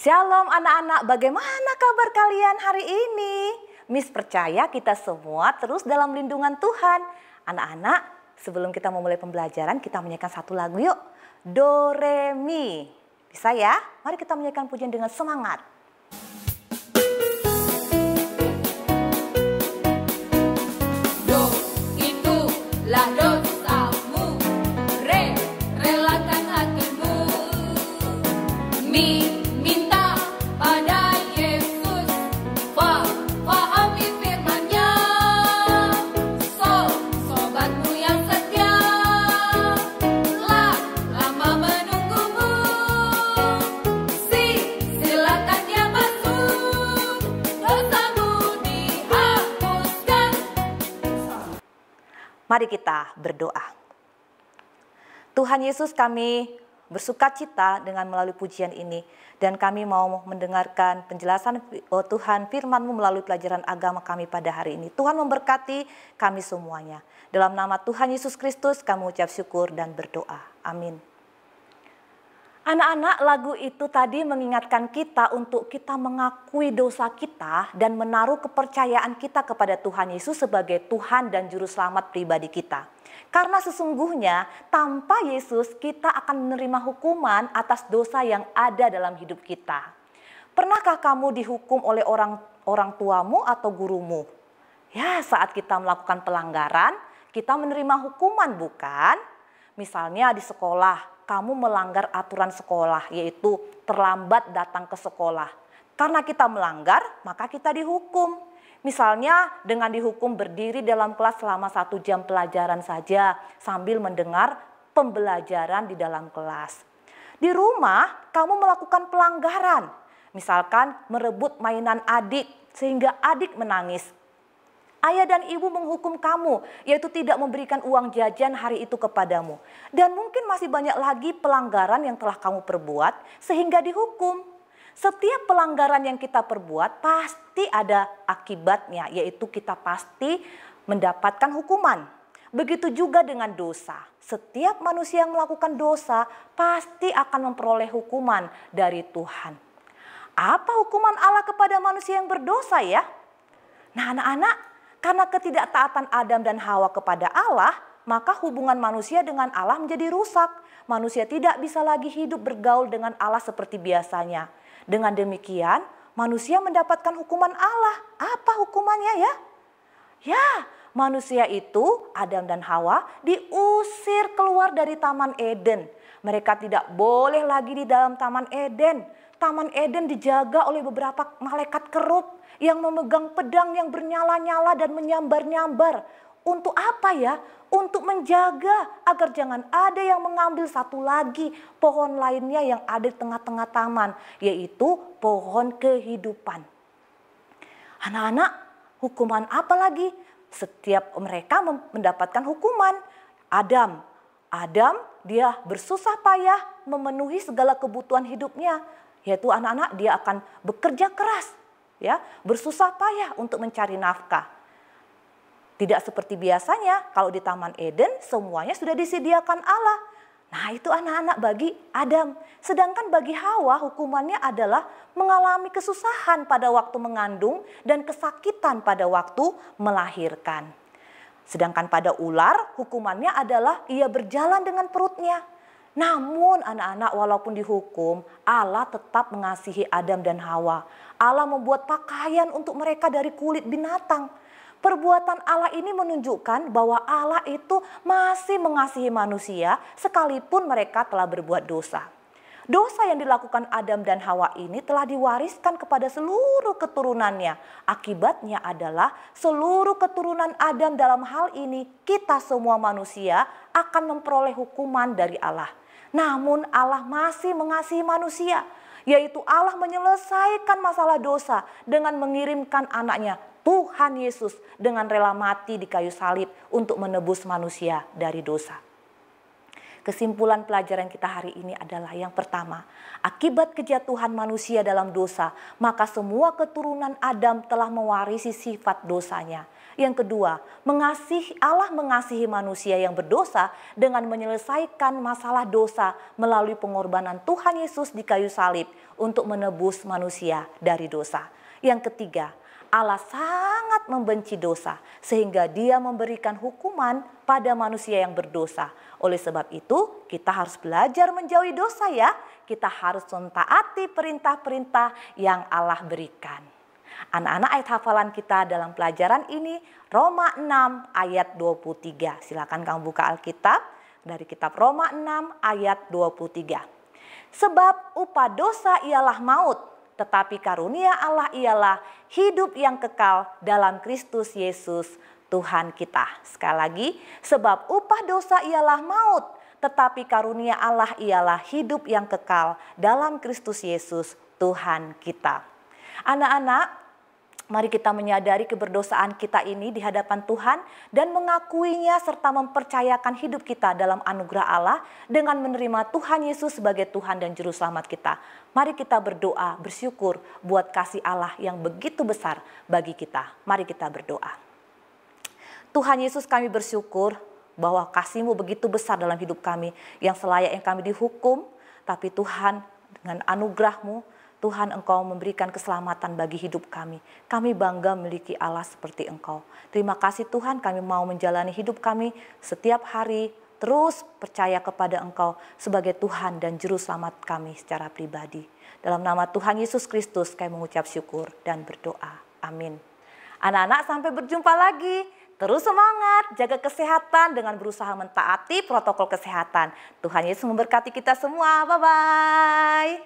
Shalom anak-anak, bagaimana kabar kalian hari ini? Miss percaya kita semua terus dalam lindungan Tuhan. Anak-anak, sebelum kita memulai pembelajaran, kita menyanyikan satu lagu yuk. Do, re, mi. Bisa ya? Mari kita menyanyikan pujian dengan semangat. Do, itulah dosamu. Re, relakan hatimu. Mi, minta pada Yesus. Fa, pahami firman-Nya. So, sobatmu yang setia. La, lama menunggumu. Si, silakan dia masuk. Dosamu dihapuskan. Mari kita berdoa. Tuhan Yesus, kami bersuka cita dengan melalui pujian ini. Dan kami mau mendengarkan penjelasan Tuhan firman-Mu melalui pelajaran agama kami pada hari ini. Tuhan memberkati kami semuanya. Dalam nama Tuhan Yesus Kristus kami ucap syukur dan berdoa. Amin. Anak-anak, lagu itu tadi mengingatkan kita untuk kita mengakui dosa kita dan menaruh kepercayaan kita kepada Tuhan Yesus sebagai Tuhan dan Juru Selamat pribadi kita. Karena sesungguhnya tanpa Yesus kita akan menerima hukuman atas dosa yang ada dalam hidup kita. Pernahkah kamu dihukum oleh orang tuamu atau gurumu? Ya, saat kita melakukan pelanggaran, kita menerima hukuman, bukan? Misalnya di sekolah, kamu melanggar aturan sekolah, yaitu terlambat datang ke sekolah. Karena kita melanggar, maka kita dihukum. Misalnya dengan dihukum berdiri dalam kelas selama 1 jam pelajaran saja sambil mendengar pembelajaran di dalam kelas. Di rumah kamu melakukan pelanggaran, misalkan merebut mainan adik sehingga adik menangis. Ayah dan ibu menghukum kamu, yaitu tidak memberikan uang jajan hari itu kepadamu. Dan mungkin masih banyak lagi pelanggaran yang telah kamu perbuat sehingga dihukum. Setiap pelanggaran yang kita perbuat pasti ada akibatnya, yaitu kita pasti mendapatkan hukuman. Begitu juga dengan dosa. Setiap manusia yang melakukan dosa pasti akan memperoleh hukuman dari Tuhan. Apa hukuman Allah kepada manusia yang berdosa ya? Nah anak-anak, karena ketidaktaatan Adam dan Hawa kepada Allah, maka hubungan manusia dengan Allah menjadi rusak. Manusia tidak bisa lagi hidup bergaul dengan Allah seperti biasanya. Dengan demikian, manusia mendapatkan hukuman Allah. Apa hukumannya ya? Ya, manusia itu, Adam dan Hawa, diusir keluar dari Taman Eden. Mereka tidak boleh lagi di dalam Taman Eden. Taman Eden dijaga oleh beberapa malaikat kerub yang memegang pedang yang bernyala-nyala dan menyambar-nyambar. Untuk apa ya? Untuk menjaga agar jangan ada yang mengambil satu lagi pohon lainnya yang ada di tengah-tengah taman, yaitu pohon kehidupan. Anak-anak, hukuman apa lagi? Setiap mereka mendapatkan hukuman. Adam dia bersusah payah memenuhi segala kebutuhan hidupnya, yaitu anak-anak dia akan bekerja keras, ya, bersusah payah untuk mencari nafkah. Tidak seperti biasanya, kalau di Taman Eden semuanya sudah disediakan Allah. Nah itu anak-anak bagi Adam. Sedangkan bagi Hawa hukumannya adalah mengalami kesusahan pada waktu mengandung dan kesakitan pada waktu melahirkan. Sedangkan pada ular hukumannya adalah ia berjalan dengan perutnya. Namun anak-anak walaupun dihukum, Allah tetap mengasihi Adam dan Hawa. Allah membuat pakaian untuk mereka dari kulit binatang. Perbuatan Allah ini menunjukkan bahwa Allah itu masih mengasihi manusia sekalipun mereka telah berbuat dosa. Dosa yang dilakukan Adam dan Hawa ini telah diwariskan kepada seluruh keturunannya. Akibatnya adalah seluruh keturunan Adam dalam hal ini kita semua manusia akan memperoleh hukuman dari Allah. Namun Allah masih mengasihi manusia, yaitu Allah menyelesaikan masalah dosa dengan mengirimkan anaknya Tuhan Yesus dengan rela mati di kayu salib untuk menebus manusia dari dosa. Kesimpulan pelajaran kita hari ini adalah yang pertama, akibat kejatuhan manusia dalam dosa, maka semua keturunan Adam telah mewarisi sifat dosanya. Yang kedua, Allah mengasihi manusia yang berdosa dengan menyelesaikan masalah dosa melalui pengorbanan Tuhan Yesus di kayu salib untuk menebus manusia dari dosa. Yang ketiga, Allah sangat membenci dosa sehingga Dia memberikan hukuman pada manusia yang berdosa. Oleh sebab itu, kita harus belajar menjauhi dosa ya. Kita harus mentaati perintah-perintah yang Allah berikan. Anak-anak, ayat hafalan kita dalam pelajaran ini Roma 6 ayat 23. Silakan kamu buka Alkitab dari kitab Roma 6 ayat 23. Sebab upah dosa ialah maut, tetapi karunia Allah ialah hidup yang kekal dalam Kristus Yesus Tuhan kita. Sekali lagi, sebab upah dosa ialah maut, tetapi karunia Allah ialah hidup yang kekal dalam Kristus Yesus Tuhan kita. Anak-anak, mari kita menyadari keberdosaan kita ini di hadapan Tuhan dan mengakuinya serta mempercayakan hidup kita dalam anugerah Allah dengan menerima Tuhan Yesus sebagai Tuhan dan Juru Selamat kita. Mari kita berdoa, bersyukur buat kasih Allah yang begitu besar bagi kita. Mari kita berdoa. Tuhan Yesus, kami bersyukur bahwa kasih-Mu begitu besar dalam hidup kami, yang selayaknya kami dihukum, tapi Tuhan dengan anugerah-Mu, Tuhan, Engkau memberikan keselamatan bagi hidup kami. Kami bangga memiliki Allah seperti Engkau. Terima kasih Tuhan, kami mau menjalani hidup kami setiap hari terus percaya kepada Engkau sebagai Tuhan dan Juru Selamat kami secara pribadi. Dalam nama Tuhan Yesus Kristus kami mengucap syukur dan berdoa. Amin. Anak-anak, sampai berjumpa lagi. Terus semangat, jaga kesehatan dengan berusaha mentaati protokol kesehatan. Tuhan Yesus memberkati kita semua. Bye-bye.